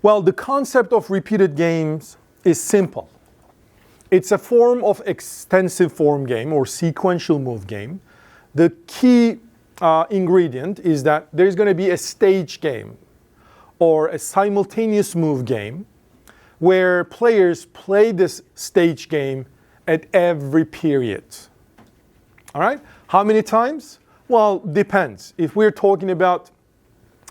Well, the concept of repeated games is simple. It's a form of extensive form game or sequential move game. The key ingredient is that there's going to be a stage game or a simultaneous move game where players play this stage game at every period. All right? How many times? Well, depends. If we're talking about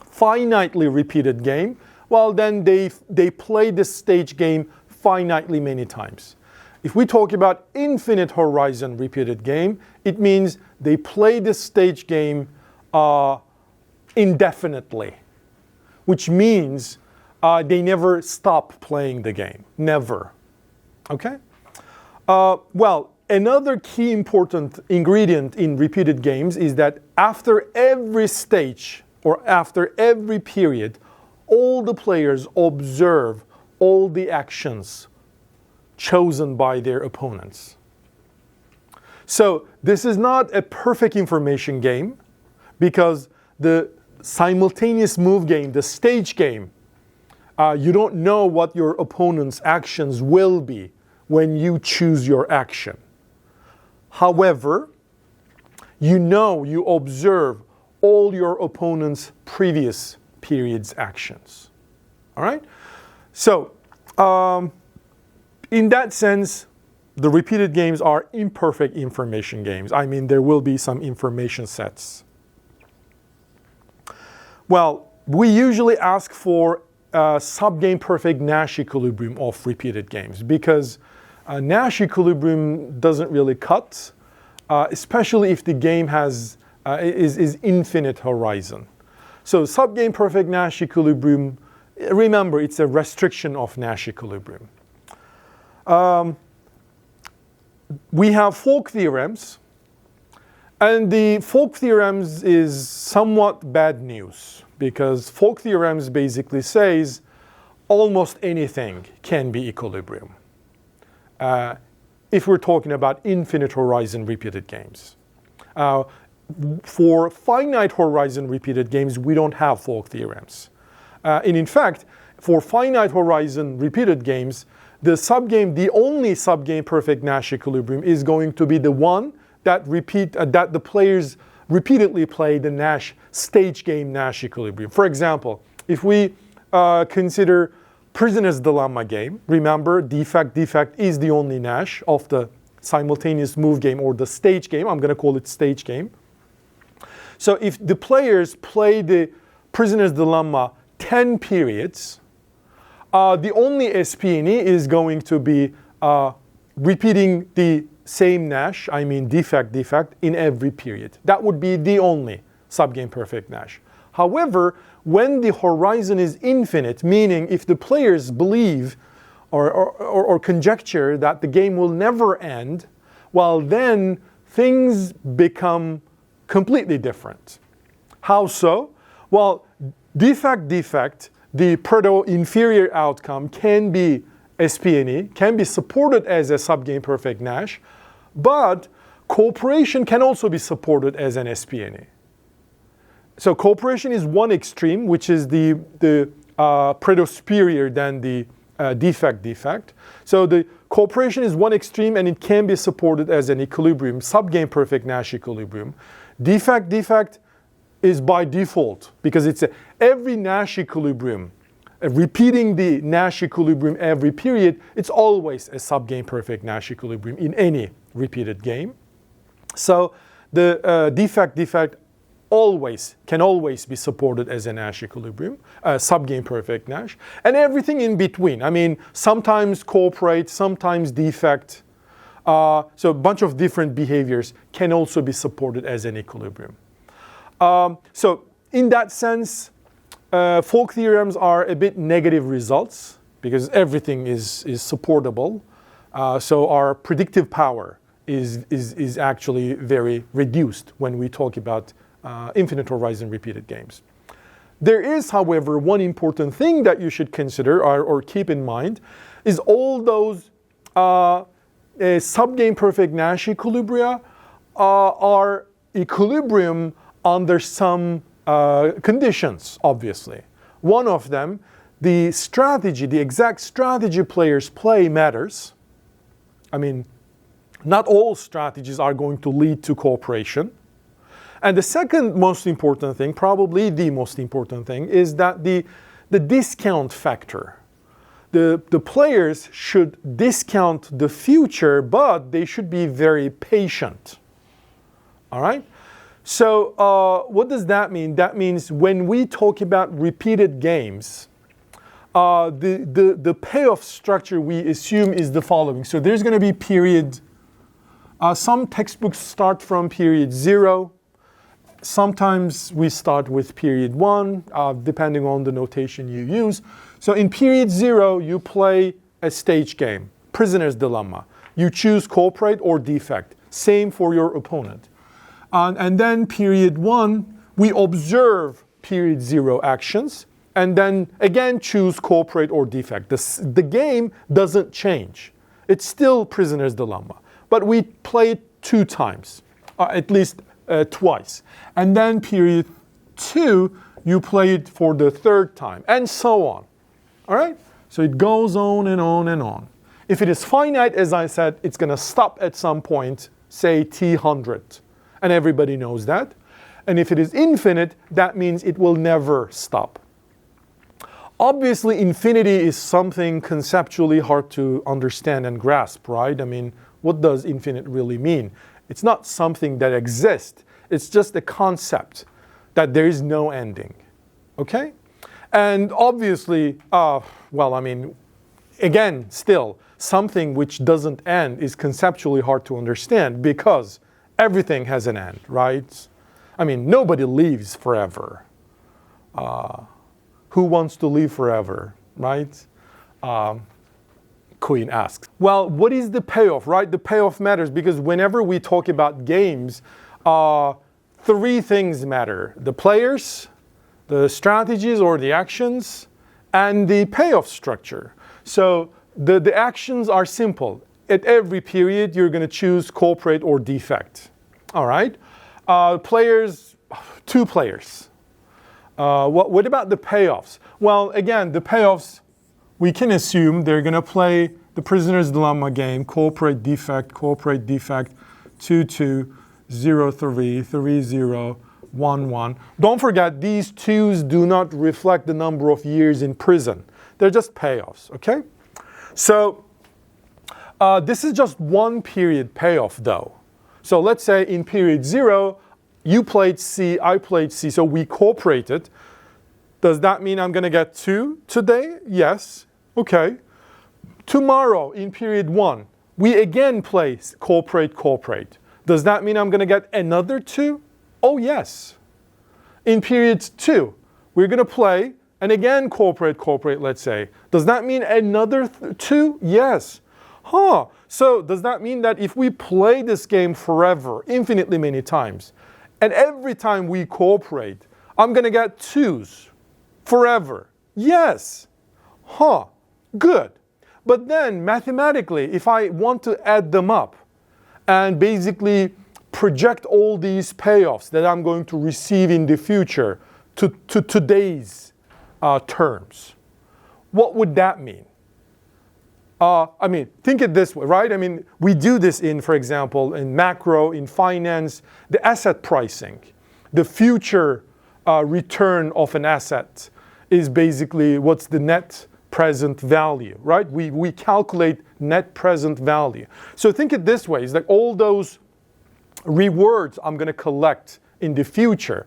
finitely repeated game, well, then they play this stage game finitely many times. If we talk about infinite horizon repeated game, it means they play this stage game indefinitely, which means they never stop playing the game. Never. Okay? Well, another key important ingredient in repeated games is that after every stage or after every period, all the players observe all the actions chosen by their opponents. So this is not a perfect information game because the simultaneous move game, the stage game, you don't know what your opponent's actions will be when you choose your action. However, you observe all your opponent's previous period's actions. All right? So, in that sense, the repeated games are imperfect information games. I mean, there will be some information sets. Well, we usually ask for subgame perfect Nash equilibrium of repeated games because Nash equilibrium doesn't really cut, especially if the game is infinite horizon. So subgame perfect Nash equilibrium, remember, it's a restriction of Nash equilibrium. We have folk theorems, and the folk theorems is somewhat bad news because folk theorems basically says almost anything can be equilibrium. If we're talking about infinite horizon repeated games. For finite horizon repeated games, we don't have folk theorems. And in fact, for finite horizon repeated games, the only subgame perfect Nash equilibrium is going to be the one that the players repeatedly play the Nash stage game Nash equilibrium. For example, if we consider Prisoner's Dilemma game, remember defect is the only Nash of the simultaneous move game or the stage game. I'm going to call it stage game. So if the players play the Prisoner's Dilemma 10 periods, the only SPNE is going to be repeating the same Nash, I mean defect, in every period. That would be the only subgame perfect Nash. However, when the horizon is infinite, meaning if the players believe or conjecture that the game will never end, well then things become completely different. How so? Well, defect, the proto-inferior outcome can be SPNE, can be supported as a subgame perfect Nash, but cooperation can also be supported as an SPNE. So cooperation is one extreme, which is the proto-superior than the defect. So the cooperation is one extreme and it can be supported as an equilibrium, subgame perfect Nash equilibrium. Defect is by default because it's every Nash equilibrium, repeating the Nash equilibrium every period, it's always a subgame perfect Nash equilibrium in any repeated game. So the defect can always be supported as a Nash equilibrium, subgame perfect Nash, and everything in between. I mean, sometimes cooperate, sometimes defect. So a bunch of different behaviors can also be supported as an equilibrium. So in that sense, folk theorems are a bit negative results because everything is supportable. So our predictive power is actually very reduced when we talk about infinite horizon repeated games. There is, however, one important thing that you should consider or keep in mind is all those subgame perfect Nash equilibria are equilibrium under some conditions, obviously. One of them, the strategy, the exact strategy players play matters. I mean, not all strategies are going to lead to cooperation. And the second most important thing, probably the most important thing, is that the discount factor. The players should discount the future, but they should be very patient. All right? So what does that mean? That means when we talk about repeated games, the payoff structure we assume is the following. So there's going to be period. Some textbooks start from period 0. Sometimes we start with period 1, depending on the notation you use. So in period 0, you play a stage game, prisoner's dilemma. You choose cooperate or defect. Same for your opponent. And then period 1, we observe period 0 actions, and then again choose cooperate or defect. The game doesn't change. It's still prisoner's dilemma, but we play it 2 times, at least twice. And then period 2, you play it for the 3rd time, and so on. All right? So it goes on and on and on. If it is finite, as I said, it's going to stop at some point, say T100. And everybody knows that. And if it is infinite, that means it will never stop. Obviously, infinity is something conceptually hard to understand and grasp, right? I mean, what does infinite really mean? It's not something that exists. It's just a concept that there is no ending. Okay? And obviously, again, still, something which doesn't end is conceptually hard to understand because everything has an end, right? I mean, nobody lives forever. Who wants to live forever, right? Queen asks. Well, what is the payoff, right? The payoff matters because whenever we talk about games, 3 things matter. The players, the strategies or the actions, and the payoff structure. So the actions are simple. At every period, you're going to choose cooperate or defect. All right? Players, 2 players. What about the payoffs? Well, again, the payoffs, we can assume they're going to play the prisoner's dilemma game, cooperate, defect, 2-2, 0-3, 3-0, 1-1. Don't forget, these 2s do not reflect the number of years in prison. They're just payoffs, okay? So this is just 1 period payoff, though. So let's say in period 0, you played C, I played C, so we cooperated. Does that mean I'm going to get 2 today? Yes. Okay. Tomorrow in period 1, we again play cooperate. Does that mean I'm going to get another 2? Oh, yes. In period 2, we're going to play and again cooperate, let's say. Does that mean another 2? Yes. So does that mean that if we play this game forever, infinitely many times, and every time we cooperate, I'm going to get 2s forever? Yes. Good. But then mathematically, if I want to add them up and basically project all these payoffs that I'm going to receive in the future to today's terms, what would that mean? Think it this way, right? We do this for example, in macro, in finance, the asset pricing. The future return of an asset is basically what's the net present value, right? We calculate net present value. So think it this way, it's like all those rewards I'm going to collect in the future.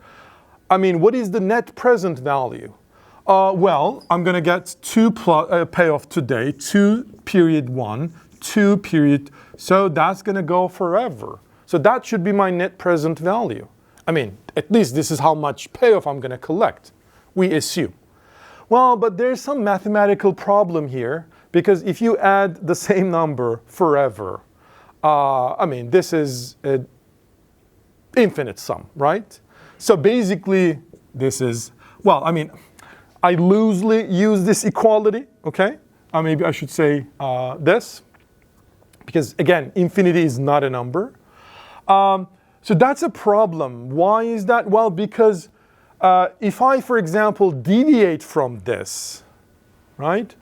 What is the net present value? I'm going to get 2 payoff today, 2 period 1, 2 period, so that's going to go forever. So that should be my net present value. At least this is how much payoff I'm going to collect, we assume. Well, but there's some mathematical problem here, because if you add the same number forever, this is an infinite sum, right? So basically, this is, I loosely use this equality, okay? Maybe I should say this, because again, infinity is not a number. So that's a problem. Why is that? Well, because if I, for example, deviate from this, right?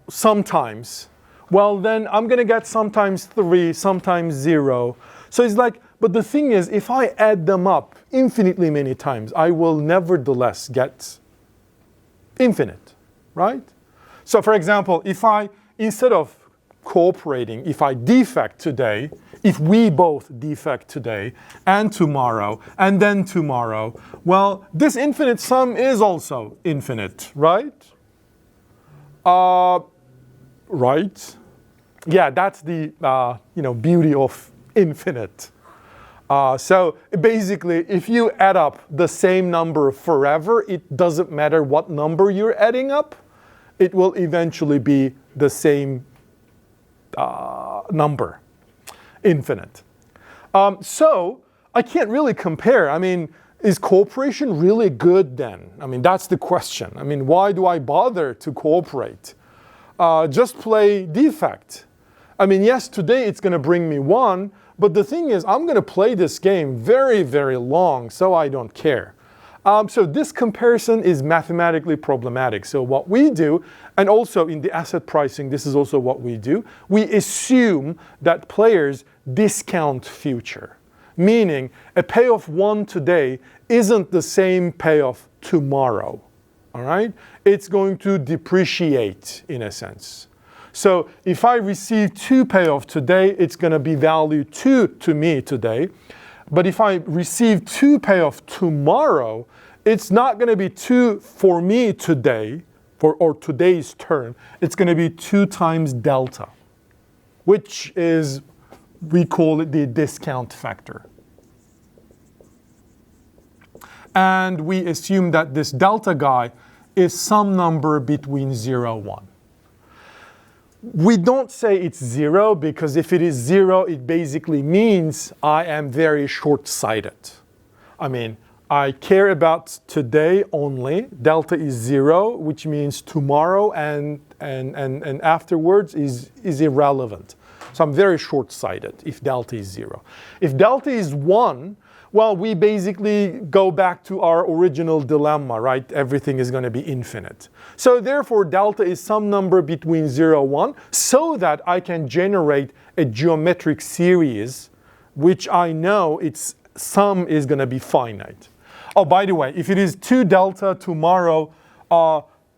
Sometimes. Well, then I'm going to get sometimes 3, sometimes 0. So it's like, but the thing is, if I add them up infinitely many times, I will nevertheless get infinite, right? So for example, if I, instead of cooperating, if I defect today, if we both defect today and tomorrow and then tomorrow, well, this infinite sum is also infinite, right? Right? Yeah, that's the beauty of infinite. So basically, if you add up the same number forever, it doesn't matter what number you're adding up, it will eventually be the same number, infinite. So I can't really compare. I mean, is cooperation really good then? I mean, that's the question. I mean, why do I bother to cooperate? Just play defect. I mean, yes, today it's going to bring me 1, but the thing is, I'm going to play this game very, very long, so I don't care. So this comparison is mathematically problematic. So what we do, and also in the asset pricing, this is also what we do, we assume that players discount future. Meaning, a payoff 1 today isn't the same payoff tomorrow. All right? It's going to depreciate in a sense. So if I receive 2 payoff today, it's going to be value 2 to me today. But if I receive 2 payoff tomorrow, it's not going to be 2 for me today, or today's turn. It's going to be 2 times delta, which is, we call it the discount factor. And we assume that this delta guy is some number between 0 and 1. We don't say it's 0 because if it is 0, it basically means I am very short-sighted. I mean, I care about today only. Delta is 0, which means tomorrow and afterwards is irrelevant. So I'm very short-sighted if delta is 0. If delta is 1, well, we basically go back to our original dilemma, right? Everything is going to be infinite. So therefore, delta is some number between 0 and 1, so that I can generate a geometric series, which I know its sum is going to be finite. Oh, by the way, if it is 2 delta tomorrow,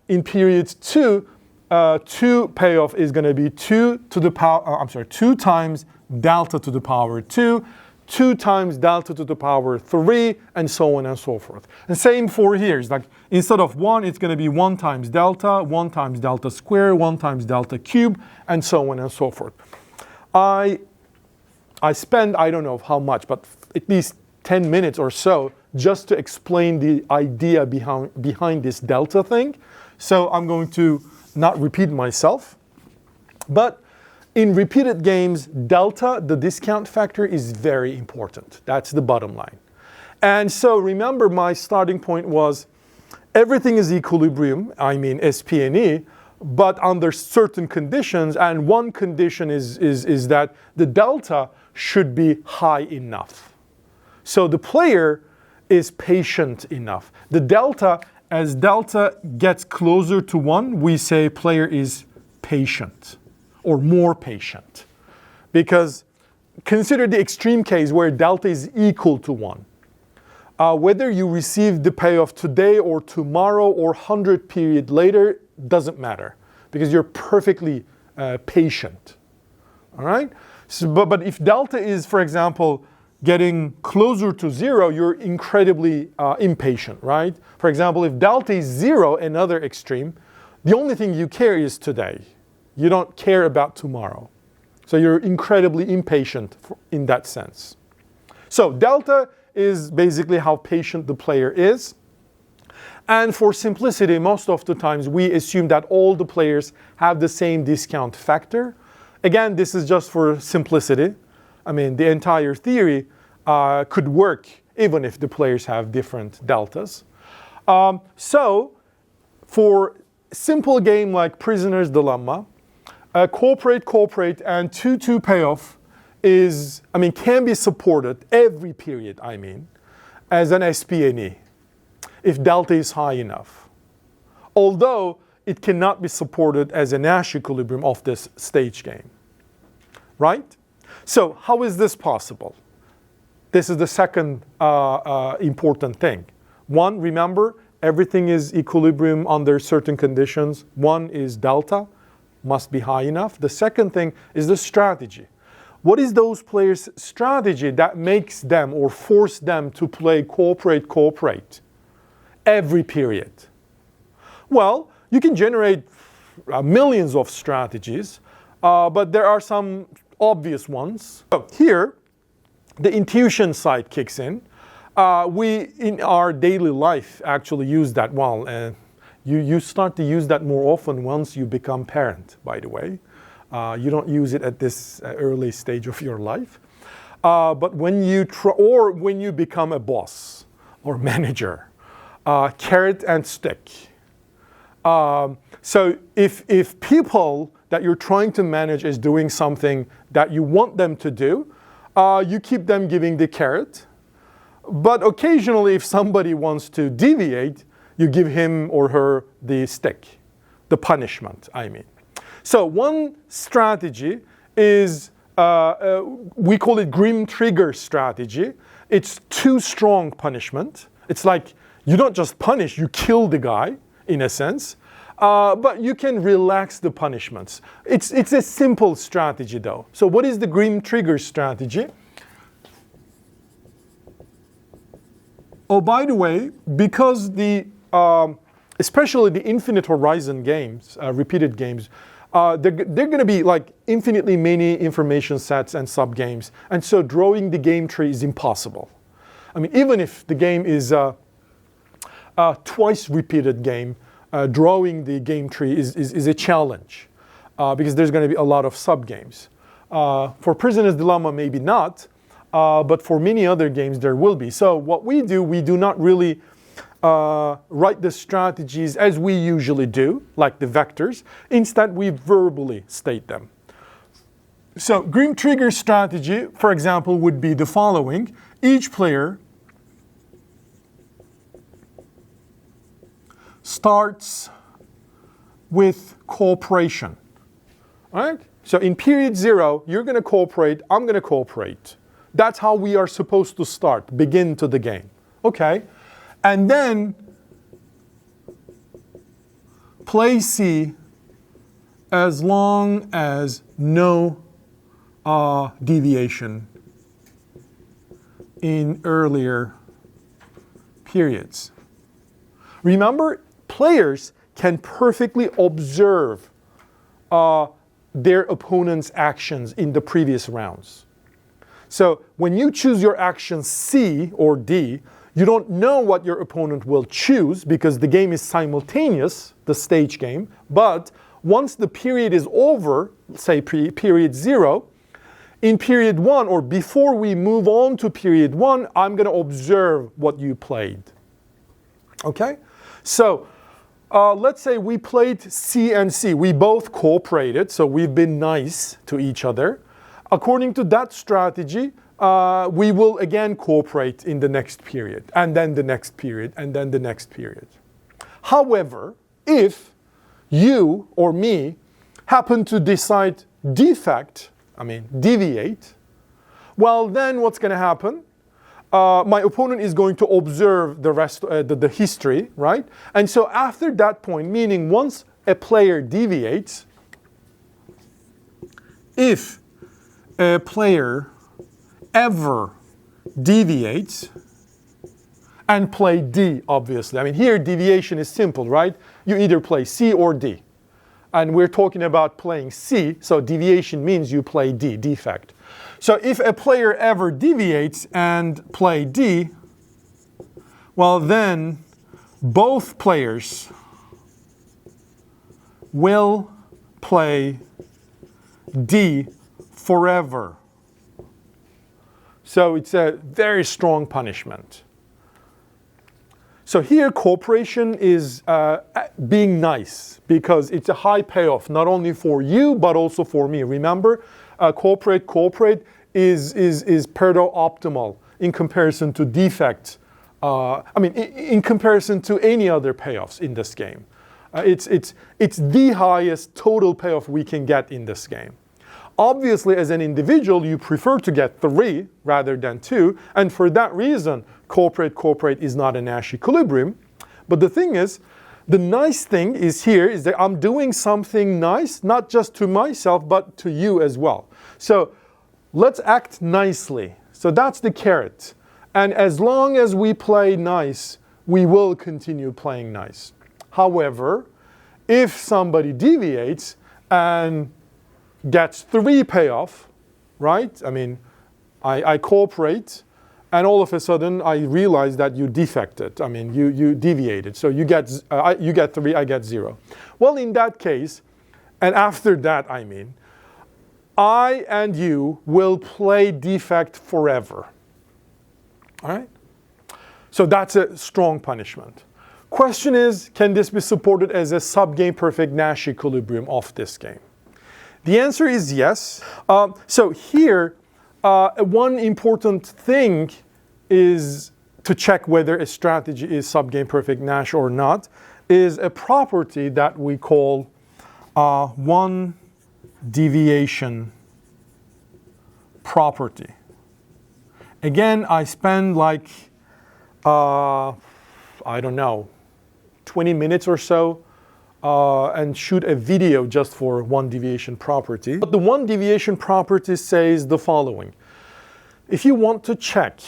in period 2, 2 payoff is going to be 2 times delta to the power 2, 2 times delta to the power 3, and so on and so forth. And same for here. It's like instead of 1, it's going to be 1 times delta squared, 1 times delta cubed, and so on and so forth. I spend, I don't know how much, but at least 10 minutes or so just to explain the idea behind this delta thing. So I'm going to not repeat myself. But in repeated games, delta, the discount factor, is very important. That's the bottom line. And so remember, my starting point was everything is equilibrium, I mean SP&E, but under certain conditions, and one condition is that the delta should be high enough. So the player is patient enough. The delta, as delta gets closer to 1, we say player is patient, or more patient. Because consider the extreme case where delta is equal to 1. Whether you receive the payoff today or tomorrow or 100 period later, doesn't matter. Because you're perfectly patient. All right? So, but if delta is, for example, getting closer to 0, you're incredibly impatient, right? For example, if delta is 0, another extreme, the only thing you care is today. You don't care about tomorrow. So you're incredibly impatient in that sense. So delta is basically how patient the player is. And for simplicity, most of the times we assume that all the players have the same discount factor. Again, this is just for simplicity. I mean, the entire theory could work even if the players have different deltas. So for simple game like Prisoner's Dilemma, cooperate, and 2-2 payoff can be supported every period, as an SP&E, if delta is high enough. Although, it cannot be supported as a Nash equilibrium of this stage game, right? So how is this possible? This is the second important thing. One, remember, everything is equilibrium under certain conditions. One is delta, must be high enough. The second thing is the strategy. What is those players' strategy that makes them or force them to play cooperate every period? Well, you can generate millions of strategies, but there are some obvious ones. So here, the intuition side kicks in. We, in our daily life, actually use that. Well, you start to use that more often once you become parent, by the way. You don't use it at this early stage of your life. But when you or when you become a boss or manager, carrot and stick. So if people that you're trying to manage is doing something that you want them to do, you keep them giving the carrot. But occasionally, if somebody wants to deviate, you give him or her the stick, the punishment, I mean. So one strategy is, we call it grim trigger strategy. It's too strong punishment. It's like you don't just punish, you kill the guy, in a sense. But you can relax the punishments. It's a simple strategy, though. So what is the grim trigger strategy? Oh, by the way, because especially the infinite horizon games, repeated games, they're going to be like infinitely many information sets and subgames. And so drawing the game tree is impossible. I mean, even if the game is a twice repeated game, drawing the game tree is a challenge because there's going to be a lot of subgames. For Prisoner's Dilemma, maybe not, but for many other games there will be. So what we do not really write the strategies as we usually do, like the vectors. Instead, we verbally state them. So grim trigger strategy, for example, would be the following. Each player starts with cooperation, right? So in period 0, you're going to cooperate, I'm going to cooperate. That's how we are supposed to start, begin to the game, okay? And then play C as long as no deviation in earlier periods. Remember, players can perfectly observe their opponent's actions in the previous rounds. So when you choose your action C or D, you don't know what your opponent will choose because the game is simultaneous, the stage game. But once the period is over, say period 0, in period 1 or before we move on to period 1, I'm going to observe what you played. Okay? So let's say we played C and C. We both cooperated, so we've been nice to each other. According to that strategy, we will again cooperate in the next period, and then the next period, and then the next period. However, if you or me happen to decide deviate, well, then what's going to happen? My opponent is going to observe the rest, the history, right? And so after that point, meaning once a player deviates, if a player ever deviates and play D, obviously. I mean, here deviation is simple, right? You either play C or D. And we're talking about playing C, so deviation means you play D, defect. So if a player ever deviates and play D, well then both players will play D forever. So it's a very strong punishment. So here cooperation is being nice because it's a high payoff, not only for you, but also for me. Remember, cooperate is pedo-optimal in comparison to defect. In comparison to any other payoffs in this game. It's the highest total payoff we can get in this game. Obviously, as an individual, you prefer to get 3 rather than 2, and for that reason, corporate is not a Nash equilibrium. But the thing is, the nice thing is here is that I'm doing something nice, not just to myself, but to you as well. So let's act nicely. So that's the carrot. And as long as we play nice, we will continue playing nice. However, if somebody deviates and gets 3 payoff, right? I mean, I cooperate, and all of a sudden I realize that you defected. I mean, you deviated. So you get 3, I get 0. Well, in that case, and after that, I mean, I and you will play defect forever. All right? So that's a strong punishment. Question is, can this be supported as a subgame perfect Nash equilibrium of this game? The answer is yes. So here, one important thing is to check whether a strategy is subgame perfect Nash or not, is a property that we call one deviation property. Again, I spend like, I don't know, 20 minutes or so and shoot a video just for one deviation property. But the one deviation property says the following. If you want to check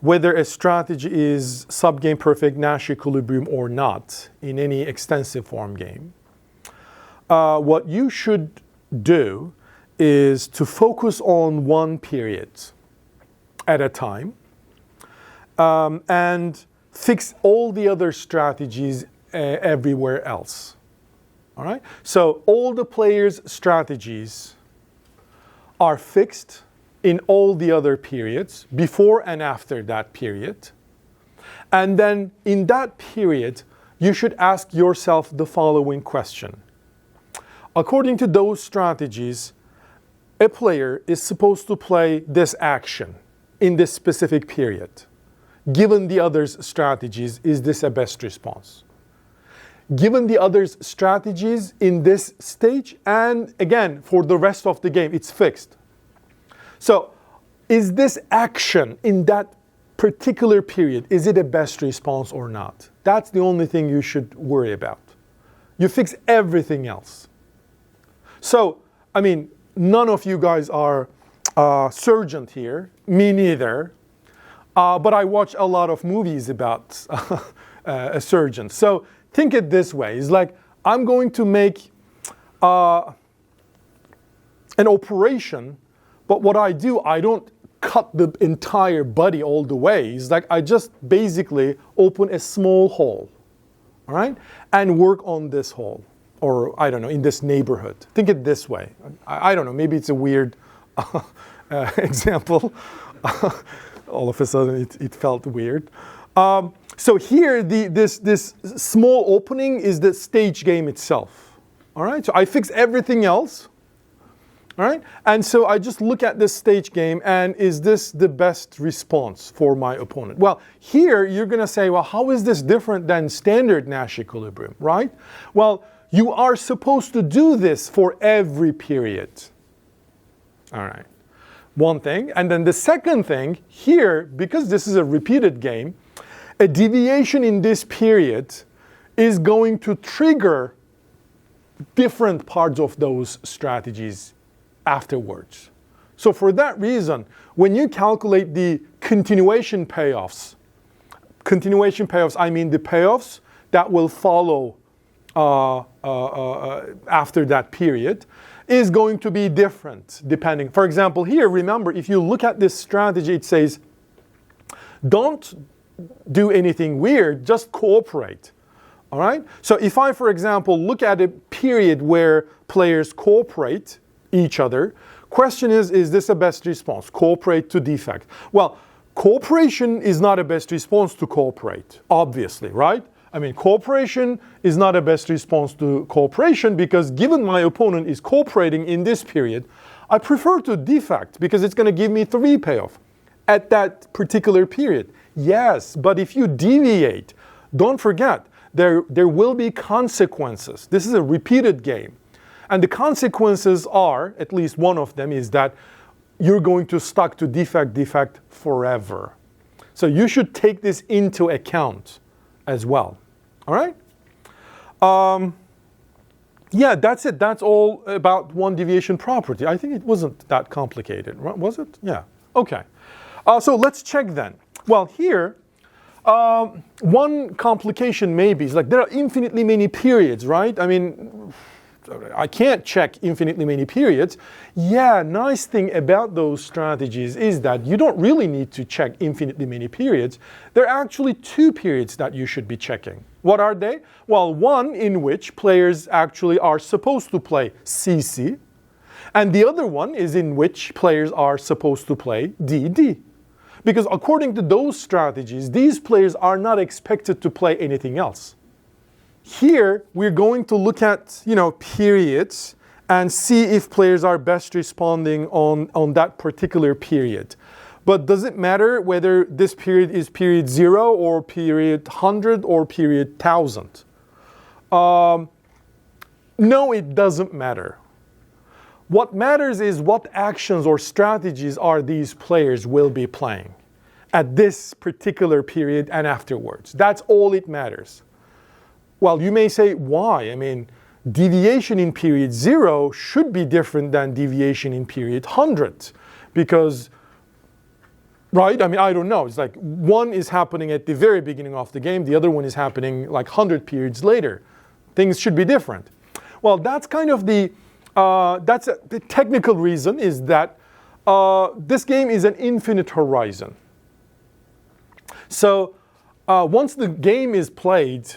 whether a strategy is subgame perfect Nash equilibrium or not in any extensive form game, what you should do is to focus on one period at a time and fix all the other strategies everywhere else. All right? So all the players' strategies are fixed in all the other periods, before and after that period. And then in that period, you should ask yourself the following question. According to those strategies, a player is supposed to play this action in this specific period. Given the others' strategies, is this a best response? Given the others' strategies in this stage, and again, for the rest of the game, it's fixed. So, is this action in that particular period, is it a best response or not? That's the only thing you should worry about. You fix everything else. So, I mean, none of you guys are surgeons here, me neither, but I watch a lot of movies about a surgeon. So think it this way, it's like I'm going to make an operation, but what I do, I don't cut the entire body all the way. It's like I just basically open a small hole, all right, and work on this hole. Or, I don't know, in this neighborhood. Think it this way. I don't know, maybe it's a weird example. All of a sudden, it felt weird. So here, this small opening is the stage game itself. All right, so I fix everything else. All right, and so I just look at this stage game, and is this the best response for my opponent? Well, here, you're going to say, well, how is this different than standard Nash equilibrium, right? Well, you are supposed to do this for every period. All right, one thing. And then the second thing, here, because this is a repeated game, a deviation in this period is going to trigger different parts of those strategies afterwards. So for that reason, when you calculate the continuation payoffs, I mean the payoffs that will follow after that period, is going to be different depending. For example, here, remember, if you look at this strategy, it says, don't do anything weird, just cooperate. All right? So if I, for example, look at a period where players cooperate each other, question is this a best response? Cooperate to defect. Well, cooperation is not a best response to cooperate, obviously, right? I mean, cooperation is not a best response to cooperation because given my opponent is cooperating in this period, I prefer to defect because it's going to give me 3 payoff at that particular period. Yes, but if you deviate, don't forget, there will be consequences. This is a repeated game. And the consequences are, at least one of them, is that you're going to stuck to defect forever. So you should take this into account as well. All right? Yeah, that's it. That's all about one deviation property. I think it wasn't that complicated, was it? Yeah. Okay. So let's check then. Well, here, one complication maybe is like there are infinitely many periods, right? I mean, I can't check infinitely many periods. Yeah, nice thing about those strategies is that you don't really need to check infinitely many periods. There are actually two periods that you should be checking. What are they? Well, one in which players actually are supposed to play CC, and the other one is in which players are supposed to play DD. Because according to those strategies, these players are not expected to play anything else. Here, we're going to look at, periods and see if players are best responding on that particular period. But does it matter whether this period is period 0 or period 100 or period 1000? No, it doesn't matter. What matters is what actions or strategies are these players will be playing at this particular period and afterwards. That's all it matters. Well, you may say, why? I mean, deviation in period 0 should be different than deviation in period 100 because, right? I mean, I don't know. It's like one is happening at the very beginning of the game. The other one is happening like 100 periods later. Things should be different. Well, that's kind of the technical reason is that this game is an infinite horizon. So once the game is played,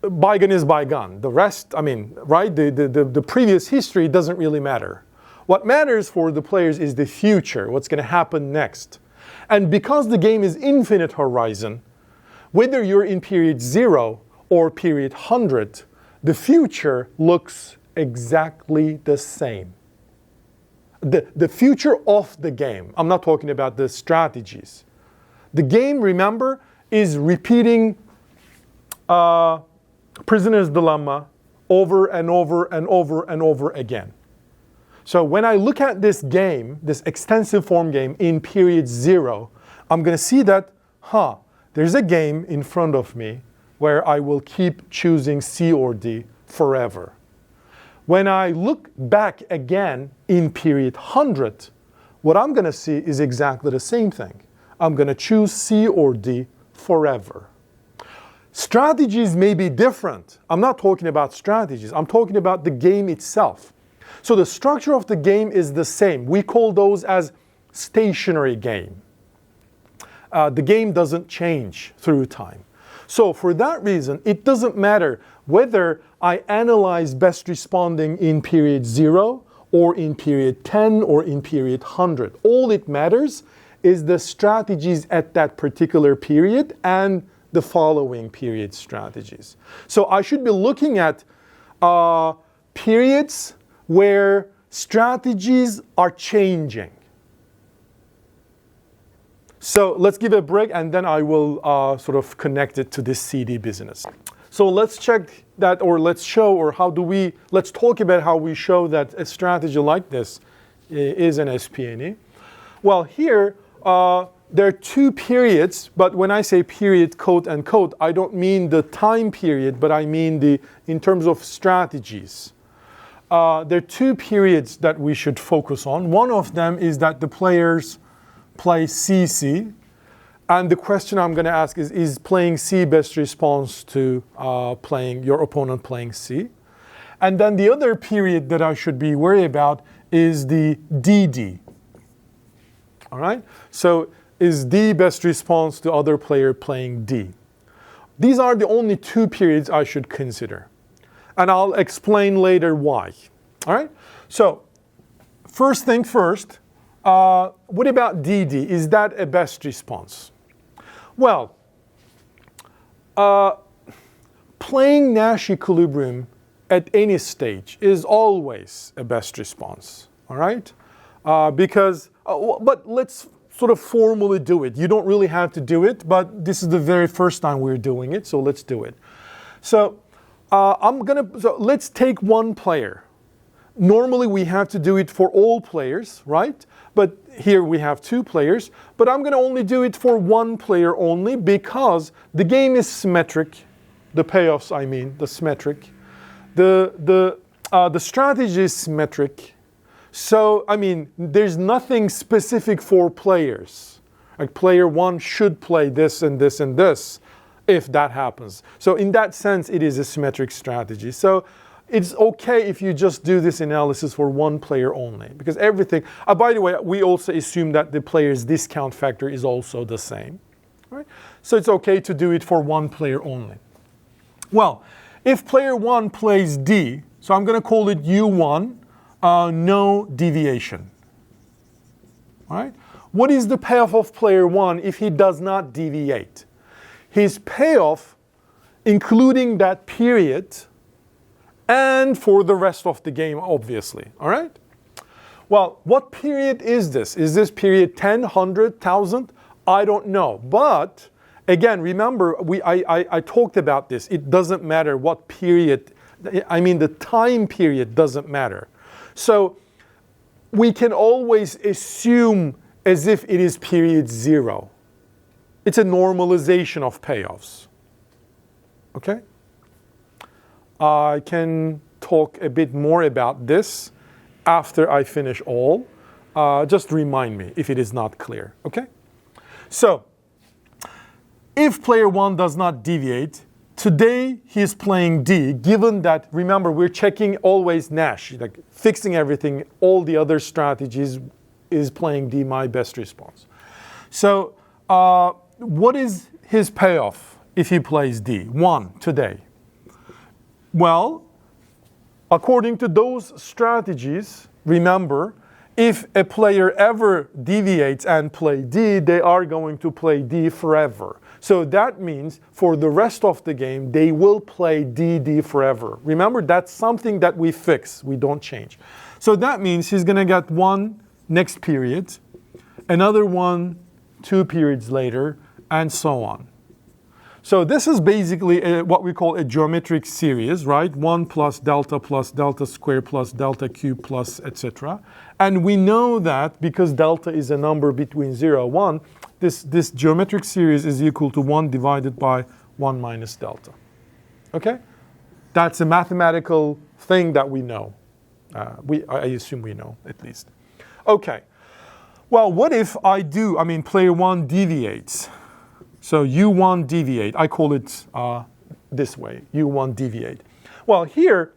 bygone is bygone. The rest, I mean, right? The previous history doesn't really matter. What matters for the players is the future, what's going to happen next. And because the game is infinite horizon, whether you're in period 0 or period 100, the future looks exactly the same. The future of the game. I'm not talking about the strategies. The game, remember, is repeating Prisoner's Dilemma over and over and over and over again. So when I look at this game, this extensive form game in period 0, I'm going to see that, there's a game in front of me where I will keep choosing C or D forever. When I look back again in period 100, what I'm going to see is exactly the same thing. I'm going to choose C or D forever. Strategies may be different. I'm not talking about strategies. I'm talking about the game itself. So the structure of the game is the same. We call those as stationary game. The game doesn't change through time. So for that reason, it doesn't matter whether I analyze best responding in period 0 or in period 10 or in period 100. All it matters is the strategies at that particular period and the following period strategies. So I should be looking at periods where strategies are changing. So let's give it a break and then I will sort of connect it to this CD business. So let's check that, or let's show, or let's talk about how we show that a strategy like this is an SPNE. Well, here, there are two periods, but when I say period, quote unquote, I don't mean the time period, but I mean in terms of strategies. There are two periods that we should focus on. One of them is that the players play CC, and the question I'm going to ask is playing C best response to your opponent playing C? And then the other period that I should be worried about is the DD. All right? So is D best response to other player playing D? These are the only two periods I should consider. And I'll explain later why. All right? So first thing first, what about DD? Is that a best response? Well, playing Nash equilibrium at any stage is always a best response. All right? But let's sort of formally do it. You don't really have to do it, but this is the very first time we're doing it, so let's do it. So so let's take one player. Normally we have to do it for all players, right? But here we have two players, but I'm gonna only do it for one player only because the game is symmetric. The payoffs, I mean, the symmetric. The strategy is symmetric. So, I mean, there's nothing specific for players. Like player one should play this and this and this if that happens. So in that sense, it is a symmetric strategy. So it's okay if you just do this analysis for one player only, because everything, by the way, we also assume that the player's discount factor is also the same. Right? So it's okay to do it for one player only. Well, if player one plays D, so I'm going to call it U1, no deviation. All right? What is the payoff of player one if he does not deviate? His payoff, including that period, and for the rest of the game, obviously. All right? Well, what period is this? Is this period 10, 100, 1,000? I don't know. But again, remember, I talked about this. It doesn't matter what period. I mean, the time period doesn't matter. So we can always assume as if it is period 0. It's a normalization of payoffs. Okay? I can talk a bit more about this after I finish all. Just remind me if it is not clear. Okay? So, if player one does not deviate, today he is playing D, given that, remember, we're checking always Nash, like fixing everything, all the other strategies is playing D, my best response. So, what is his payoff if he plays D? 1 today. Well, according to those strategies, remember, if a player ever deviates and play D, they are going to play D forever. So that means for the rest of the game, they will play D forever. Remember, that's something that we fix, we don't change. So that means he's going to get one next period, another one 2 periods later, and so on. So this is basically what we call a geometric series, right? 1 plus delta square plus delta cube plus etc. And we know that because delta is a number between 0 and 1, this geometric series is equal to 1 divided by 1 minus delta. Okay? That's a mathematical thing that we know. I assume we know, at least. Okay. Well, what if player 1 deviates? So U1 deviate, I call it this way, U1 deviate. Well, here,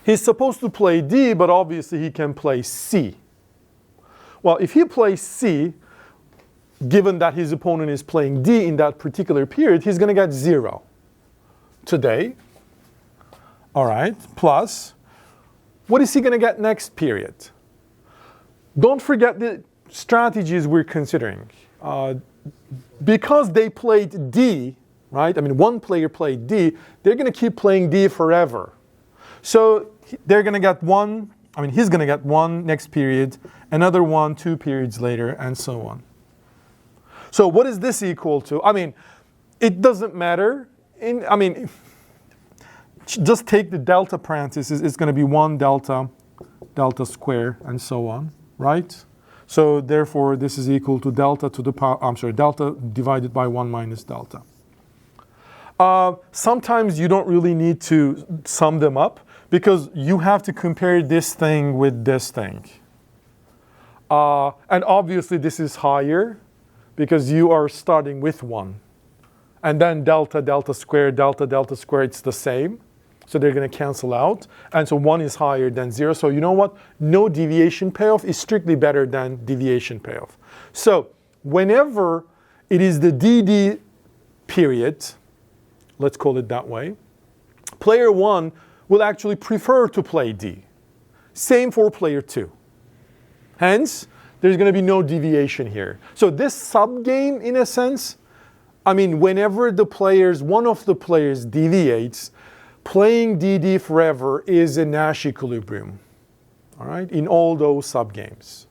he's supposed to play D, but obviously he can play C. Well, if he plays C, given that his opponent is playing D in that particular period, he's going to get 0 today. All right, plus, what is he going to get next period? Don't forget the strategies we're considering. Because they played D, right? I mean, one player played D, they're going to keep playing D forever. So they're going to get one, he's going to get one next period, another one 2 periods later, and so on. So what is this equal to? It doesn't matter. Just take the delta parentheses, it's going to be 1 delta square, and so on, right? So therefore, this is equal to delta to the power, delta divided by 1 minus delta. Sometimes you don't really need to sum them up because you have to compare this thing with this thing. And obviously this is higher because you are starting with 1. And then delta square, delta square, it's the same. So they're going to cancel out. And so 1 is higher than 0. So you know what? No deviation payoff is strictly better than deviation payoff. So whenever it is the DD period, let's call it that way, player 1 will actually prefer to play D. Same for player 2. Hence, there's going to be no deviation here. So this subgame, in a sense, whenever one of the players deviates, playing DD forever is a Nash equilibrium, all right, in all those subgames.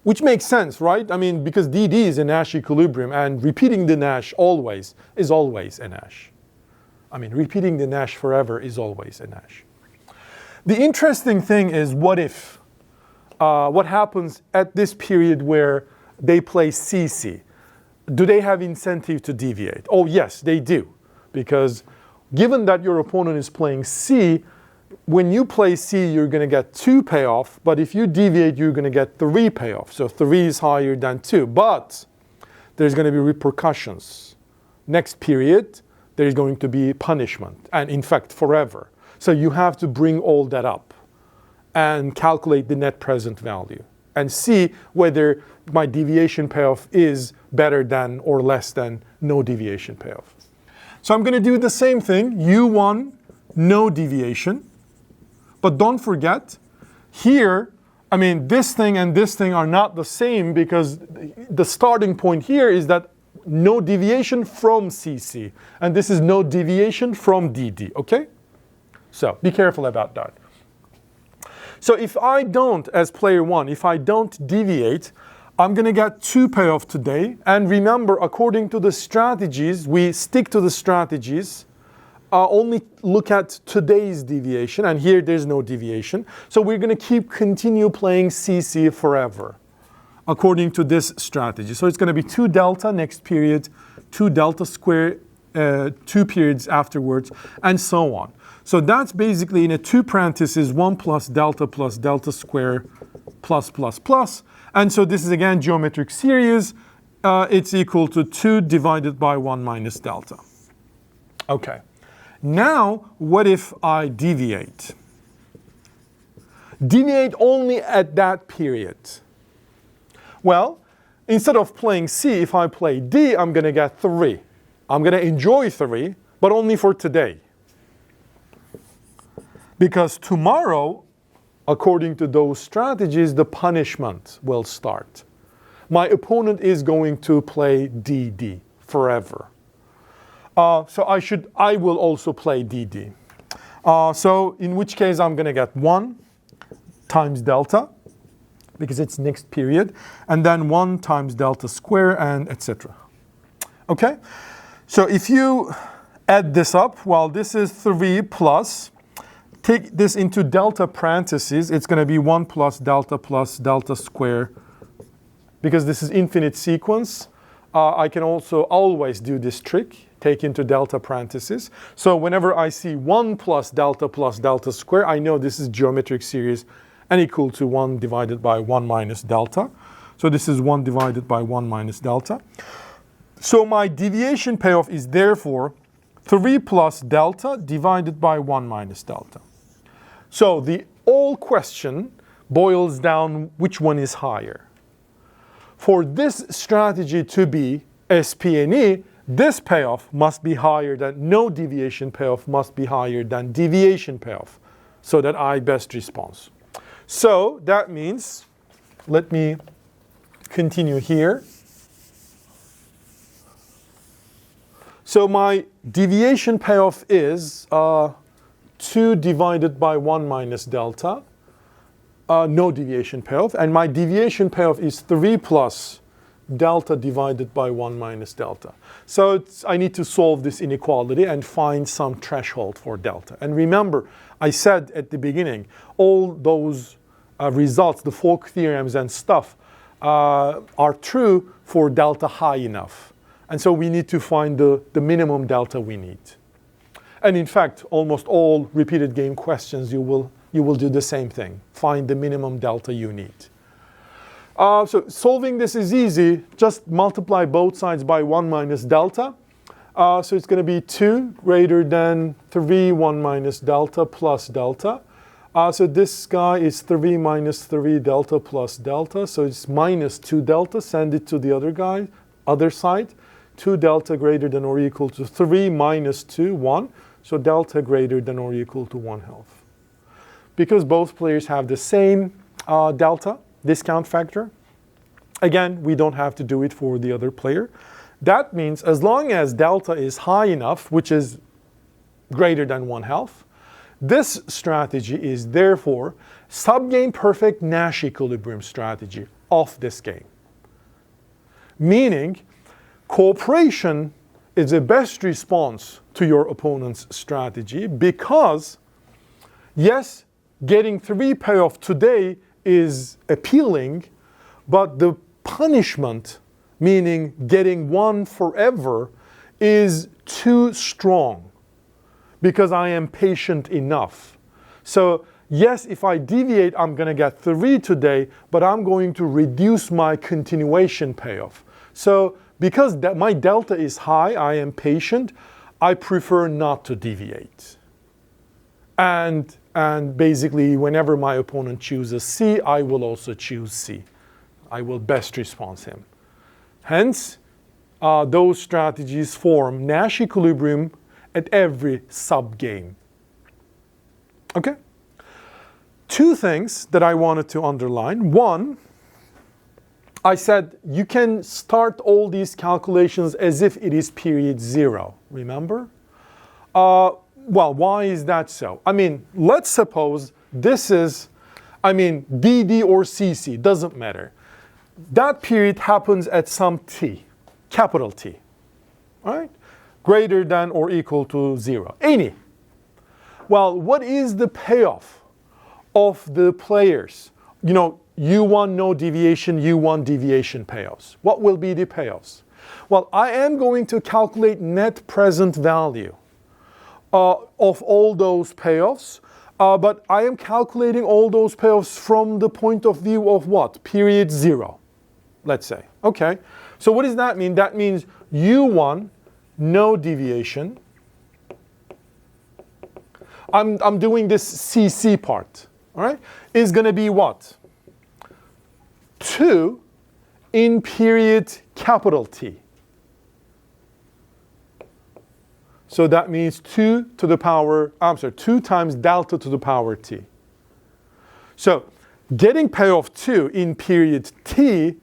Which makes sense, right? Because DD is a Nash equilibrium and repeating the Nash always is always a Nash. I mean, repeating the Nash forever is always a Nash. The interesting thing is, what if? What happens at this period where they play CC? Do they have incentive to deviate? Oh, yes, they do. Because given that your opponent is playing C, when you play C, you're going to get 2 payoff. But if you deviate, you're going to get 3 payoff. So 3 is higher than 2. But there's going to be repercussions. Next period, there's going to be punishment. And in fact, forever. So you have to bring all that up and calculate the net present value and see whether my deviation payoff is better than or less than no deviation payoff. So I'm going to do the same thing, U1, no deviation. But don't forget, here, I mean, this thing and this thing are not the same because the starting point here is that no deviation from CC. And this is no deviation from DD, okay? So be careful about that. So if I don't, as player 1, if I don't deviate, I'm going to get 2 payoff today. And remember, according to the strategies, we stick to the strategies. Only look at today's deviation. And here there's no deviation. So we're going to continue playing CC forever, according to this strategy. So it's going to be 2 delta next period, 2 delta square, 2 periods afterwards, and so on. So that's basically in a 2 parentheses, 1 plus delta square plus plus plus. And so this is again geometric series. It's equal to 2 divided by 1 minus delta. Okay. Now, what if I deviate? Deviate only at that period. Well, instead of playing C, if I play D, I'm going to get 3. I'm going to enjoy 3, but only for today. Because tomorrow, according to those strategies, the punishment will start. My opponent is going to play DD forever. So I will also play DD. So in which case I'm going to get 1 times delta, because it's next period, and then 1 times delta square, and etc. Okay? So if you add this up, well, this is 3 plus, take this into delta parentheses, it's going to be 1 plus delta square. Because this is infinite sequence, I can also always do this trick, take into delta parentheses. So whenever I see 1 plus delta square, I know this is geometric series and equal to 1 divided by 1 minus delta. So this is 1 divided by 1 minus delta. So my deviation payoff is therefore 3 plus delta divided by 1 minus delta. So the whole question boils down which one is higher. For this strategy to be SPNE, this payoff must be higher than no deviation payoff must be higher than deviation payoff, so that I best response. So that means, let me continue here. So my deviation payoff is 2 divided by 1 minus delta, no deviation payoff. And my deviation payoff is 3 plus delta divided by 1 minus delta. So I need to solve this inequality and find some threshold for delta. And remember, I said at the beginning, all those results, the Folk theorems and stuff, are true for delta high enough. And so we need to find the minimum delta we need. And in fact, almost all repeated game questions, you will do the same thing. Find the minimum delta you need. So solving this is easy. Just multiply both sides by 1 minus delta. So it's going to be 2 greater than 3, 1 minus delta plus delta. So this guy is 3 minus 3 delta plus delta. So it's minus 2 delta. Send it to the other side. 2 delta greater than or equal to 3 minus 2, 1. So delta greater than or equal to 1/2. Because both players have the same delta, discount factor, again, we don't have to do it for the other player. That means as long as delta is high enough, which is greater than 1/2, this strategy is therefore subgame perfect Nash equilibrium strategy of this game. Meaning, cooperation is a best response to your opponent's strategy because, yes, getting 3 payoff today is appealing, but the punishment, meaning getting 1 forever, is too strong because I am patient enough. So yes, if I deviate, I'm going to get 3 today, but I'm going to reduce my continuation payoff. So because my delta is high, I am patient, I prefer not to deviate. And basically, whenever my opponent chooses C, I will also choose C. I will best response him. Hence, those strategies form Nash equilibrium at every sub-game. Okay? 2 things that I wanted to underline. One, I said you can start all these calculations as if it is period 0. Remember? Well, why is that so? I mean, let's suppose this is, DD or CC, doesn't matter. That period happens at some t, capital T, right? Greater than or equal to 0. Any. Well, what is the payoff of the players? U1 no deviation, U1 deviation payoffs. What will be the payoffs? Well, I am going to calculate net present value of all those payoffs, but I am calculating all those payoffs from the point of view of what? Period 0, let's say. Okay, so what does that mean? That means U1, no deviation. I'm doing this CC part, all right? Is going to be what? 2 in period capital T. So that means 2 times delta to the power T. So getting payoff 2 in period T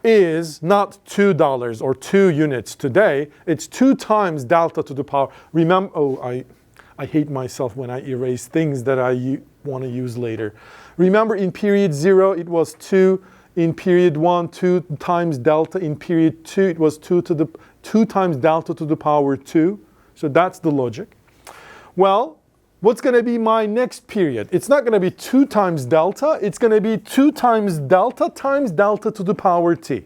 is not $2 or 2 units today. It's 2 times delta to the power. Remember, I hate myself when I erase things that I want to use later. Remember, in period 0, it was 2. In period 1, 2 times delta. In period 2, it was 2 times delta to the power 2. So that's the logic. Well, what's going to be my next period? It's not going to be 2 times delta. It's going to be 2 times delta to the power t.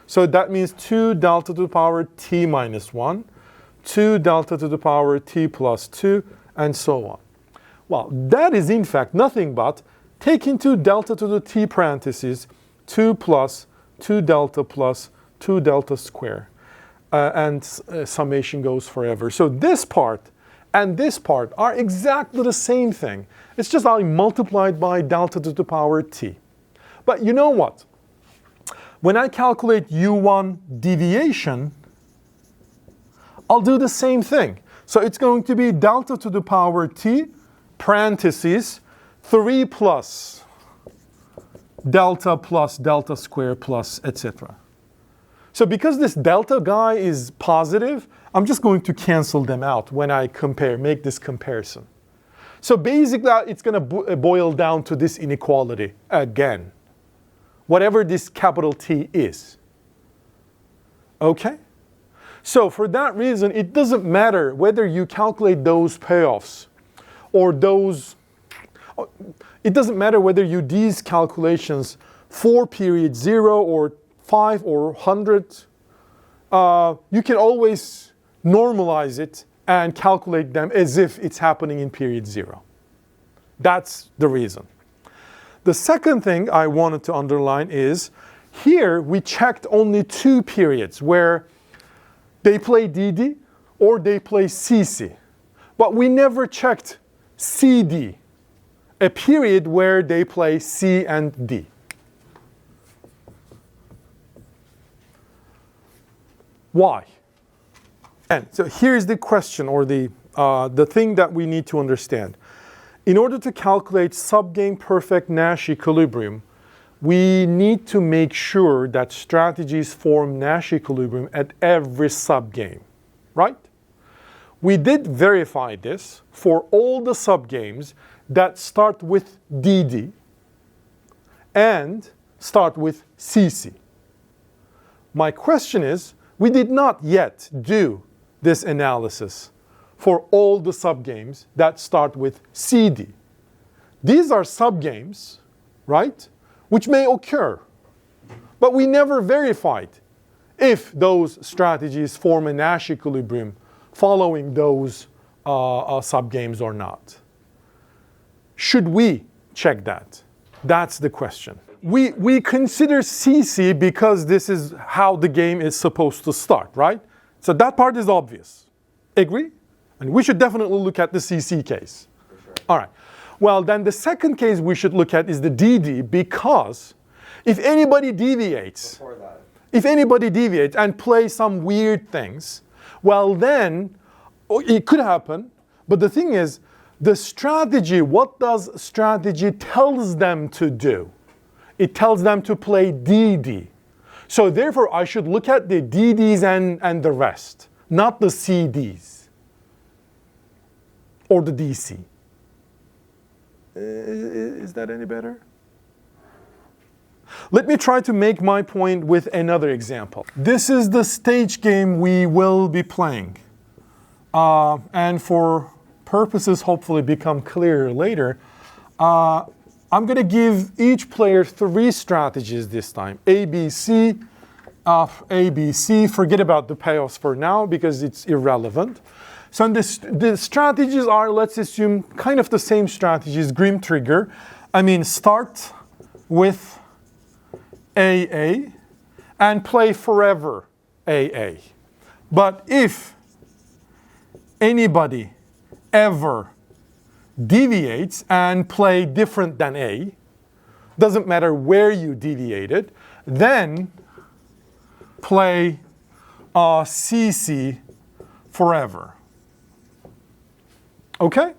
So that means 2 delta to the power t minus 1, 2 delta to the power t plus 2, and so on. Well, that is in fact nothing but taking 2 delta to the t parentheses, 2 plus 2 delta plus 2 delta square. And summation goes forever. So this part and this part are exactly the same thing. It's just I multiplied by delta to the power t. But you know what? When I calculate U1 deviation, I'll do the same thing. So it's going to be delta to the power t, parentheses, 3 plus delta square plus, etc. So because this delta guy is positive, I'm just going to cancel them out when I make this comparison. So basically, it's going to boil down to this inequality again, whatever this capital T is. Okay? So for that reason, it doesn't matter whether you calculate those payoffs or it doesn't matter whether you do these calculations for period 0 or 5 or 100. You can always normalize it and calculate them as if it's happening in period 0. That's the reason. The second thing I wanted to underline is here we checked only 2 periods where they play DD or they play CC. But we never checked CD, a period where they play C and D. Why? And so here's the question or the thing that we need to understand. In order to calculate subgame perfect Nash equilibrium, we need to make sure that strategies form Nash equilibrium at every subgame, right? We did verify this for all the subgames that start with DD and start with CC. My question is, We did not yet do this analysis for all the subgames that start with CD. These are subgames, right, which may occur, but we never verified if those strategies form a Nash equilibrium following those subgames or not. Should we check that? That's the question. We consider CC because this is how the game is supposed to start, right? So that part is obvious. Agree? And we should definitely look at the CC case. For sure. All right. Well, then the second case we should look at is the DD, because if anybody deviates, and plays some weird things, well then, it could happen. But the thing is, the strategy, what does strategy tells them to do? It tells them to play DD. So therefore, I should look at the DDs and the rest, not the CDs or the DC. Is that any better? Let me try to make my point with another example. This is the stage game we will be playing. And for purposes hopefully become clearer later, I'm going to give each player 3 strategies this time. ABC, ABC. Forget about the payoffs for now because it's irrelevant. So the strategies are, let's assume, kind of the same strategies, Grim Trigger. I mean, start with AA and play forever AA. But if anybody ever deviates and play different than A, doesn't matter where you deviated, then play CC forever. Okay?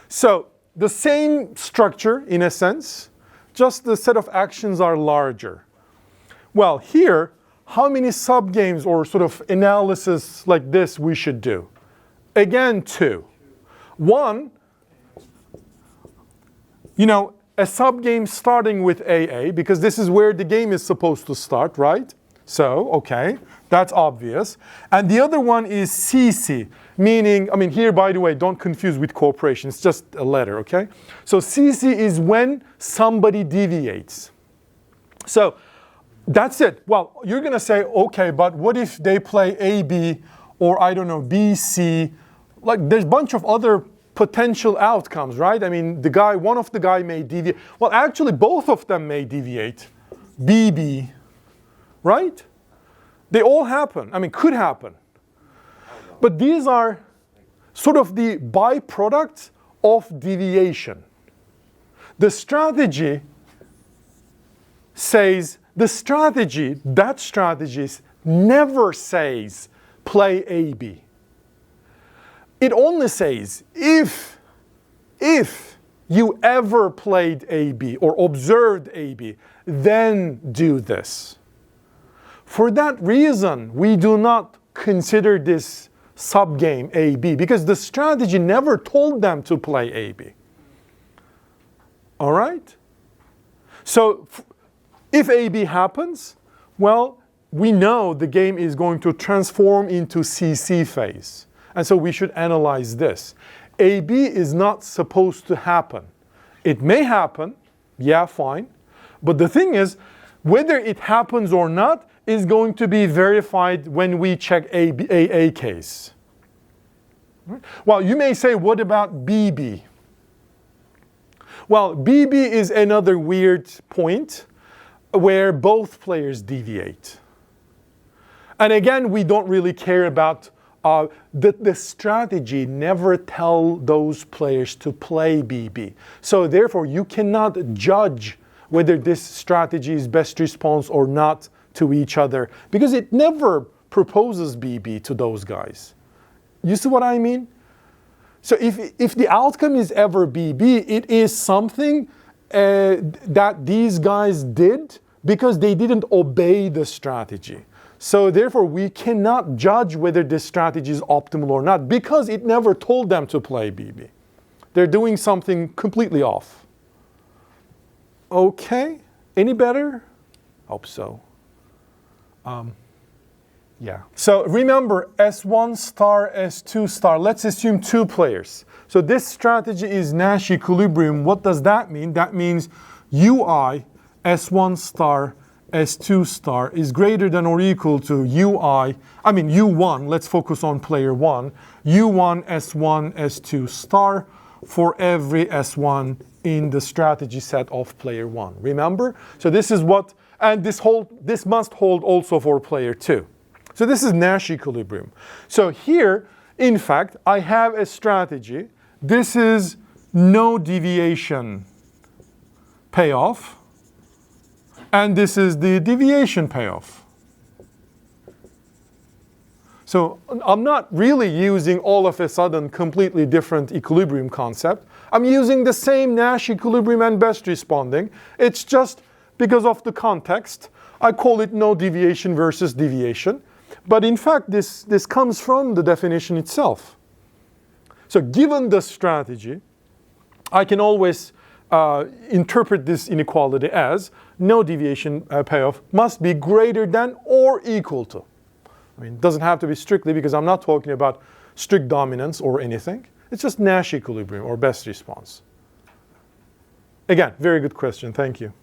So the same structure in a sense, just the set of actions are larger. Well, here, how many subgames or sort of analysis like this we should do? Again, 2. 1, a subgame starting with AA, because this is where the game is supposed to start, right? So, okay, that's obvious. And the other one is CC, meaning, here, by the way, don't confuse with cooperation. It's just a letter, okay? So CC is when somebody deviates. So that's it. Well, you're going to say, okay, but what if they play AB or, I don't know, BC? Like, there's a bunch of other potential outcomes, right? One of the guy may deviate. Well, actually, both of them may deviate. BB, right? They all happen. Could happen. But these are sort of the byproducts of deviation. The strategy says, that strategy never says play AB. It only says if you ever played AB or observed AB, then do this. For that reason, we do not consider this subgame AB because the strategy never told them to play AB. All right? So if AB happens, well, we know the game is going to transform into CC phase. And so we should analyze this. AB is not supposed to happen. It may happen, yeah, fine. But the thing is, whether it happens or not is going to be verified when we check AA case. Well, you may say, what about BB? Well, BB is another weird point where both players deviate. And again, we don't really care about the strategy never tell those players to play BB. So therefore, you cannot judge whether this strategy is best response or not to each other because it never proposes BB to those guys. You see what I mean? So if the outcome is ever BB, it is something that these guys did because they didn't obey the strategy. So therefore, we cannot judge whether this strategy is optimal or not because it never told them to play BB. They're doing something completely off. Okay, any better? Hope so. Yeah. So remember, S1 star, S2 star. Let's assume 2 players. So this strategy is Nash equilibrium. What does that mean? That means UI, S1 star, S2 star is greater than or equal to U1, let's focus on player 1, U1, S1, S2 star for every S1 in the strategy set of player 1. Remember? So this is what, and this must hold also for player 2. So this is Nash equilibrium. So here, in fact, I have a strategy. This is no deviation payoff. And this is the deviation payoff. So I'm not really using all of a sudden completely different equilibrium concept. I'm using the same Nash equilibrium and best responding. It's just because of the context. I call it no deviation versus deviation. But in fact, this comes from the definition itself. So given the strategy, I can always interpret this inequality as no deviation payoff must be greater than or equal to. I mean, it doesn't have to be strictly, because I'm not talking about strict dominance or anything. It's just Nash equilibrium or best response. Again, very good question. Thank you.